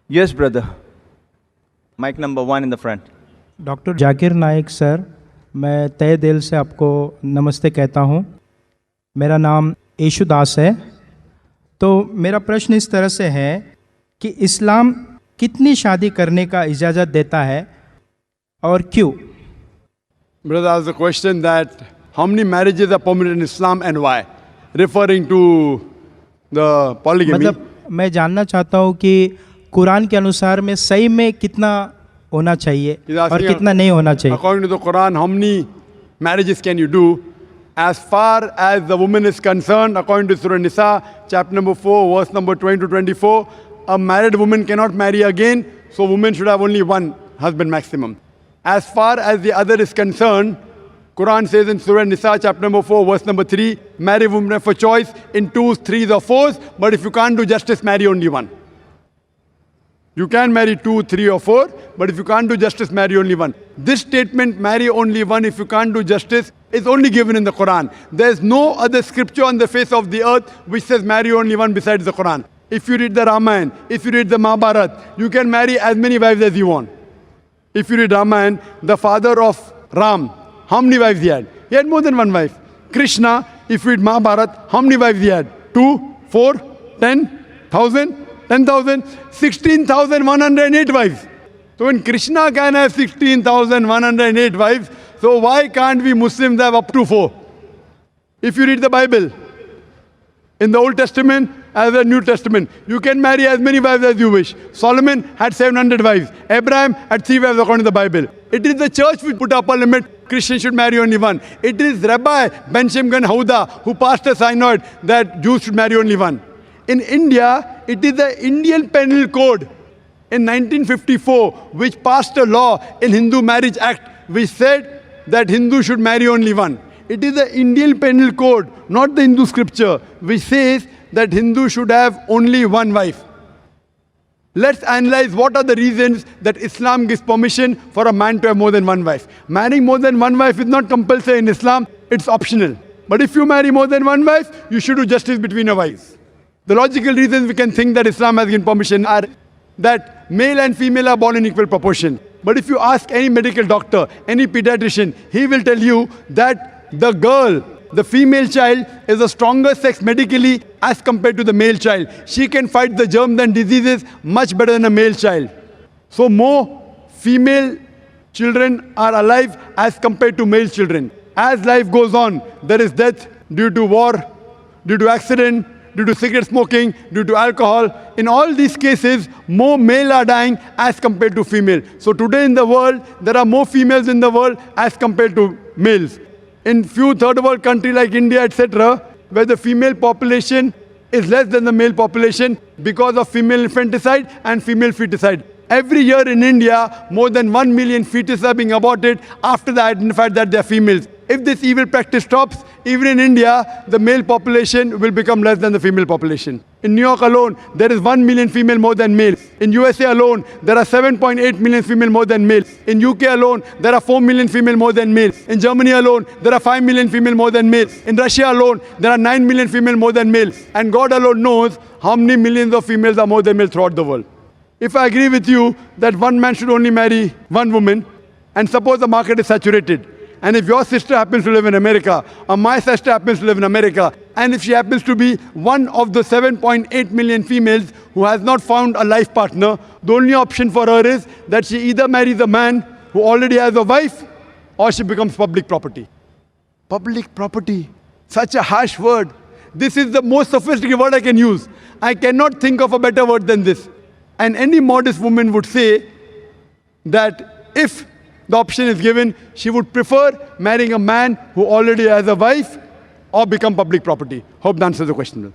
Yes, brother. Mic number 1 in the front. Doctor Zakir Naik sir, मैं तहे दिल से आपको नमस्ते कहता हूँ। मेरा नाम येशुदास है। तो मेरा प्रश्न इस तरह से है कि इस्लाम कितनी शादी करने का इजाज़त देता है और क्यों? Brother asked the question that how many marriages are permitted in Islam and why? Referring to the polygamy. मतलब मैं जानना चाहता हूँ कि कुरान के अनुसार में सही में कितना होना चाहिए और कितना नहीं होना चाहिए। According to the Quran, how many marriages can you do? As far as the woman is concerned, according to Surah Nisa, chapter number 4, verse number 20 to 24, a married woman cannot marry again, so women should have only one husband maximum. As far as the other is concerned, Quran says in Surah Nisa, chapter number 4, verse number 3, marry women for choice in 2s, 3s or 4s, but if you can't do justice, marry only one. You can marry 2, 3 or 4, but if you can't do justice, marry only one. This statement, marry only one if you can't do justice, is only given in the Quran. There is no other scripture on the face of the earth which says marry only one besides the Quran. If you read the Ramayana, if you read the Mahabharata, you can marry as many wives as you want. If you read Ramayana, the father of Ram, how many wives he had? He had more than one wife. Krishna, if you read Mahabharata, how many wives he had? 2, 4, 10, 1,000? 10,000, 16,108 wives. So when Krishna can have 16,108 wives, so why can't we Muslims have up to 4? If you read the Bible, in the Old Testament as the New Testament, you can marry as many wives as you wish. Solomon had 700 wives. Abraham had 3 wives according to the Bible. It is the church which put up a limit. Christians should marry only one. It is Rabbi Ben Shimgan Houda who passed a synod that Jews should marry only one. In India, it is the Indian Penal Code in 1954 which passed a law in Hindu Marriage Act which said that Hindu should marry only one. It is the Indian Penal Code, not the Hindu scripture, which says that Hindu should have only one wife. Let's analyze what are the reasons that Islam gives permission for a man to have more than one wife. Marrying more than one wife is not compulsory in Islam, it's optional. But if you marry more than one wife, you should do justice between your wives. The logical reasons we can think that Islam has given permission are that male and female are born in equal proportion. But if you ask any medical doctor, any pediatrician, he will tell you that the girl, the female child, is a stronger sex medically as compared to the male child. She can fight the germs and diseases much better than a male child. So more female children are alive as compared to male children. As life goes on, there is death due to war, due to accident, due to cigarette smoking, due to alcohol. In all these cases, more male are dying as compared to female. So today in the world, there are more females in the world as compared to males. In few third world countries like India, etc., where the female population is less than the male population because of female infanticide and female feticide. Every year in India, more than 1 million fetuses are being aborted after they identified that they are females. If this evil practice stops, even in India, the male population will become less than the female population. In New York alone, there is 1 million female more than males. In USA alone, there are 7.8 million female more than males. In UK alone, there are 4 million female more than males. In Germany alone, there are 5 million female more than males. In Russia alone, there are 9 million female more than males. And God alone knows how many millions of females are more than males throughout the world. If I agree with you that one man should only marry one woman, and suppose the market is saturated, and if your sister happens to live in America, or my sister happens to live in America, and if she happens to be one of the 7.8 million females who has not found a life partner, the only option for her is that she either marries a man who already has a wife, or she becomes public property. Public property. Such a harsh word. This is the most sophisticated word I can use. I cannot think of a better word than this. And any modest woman would say that if the option is given, she would prefer marrying a man who already has a wife or become public property. Hope that answers the question.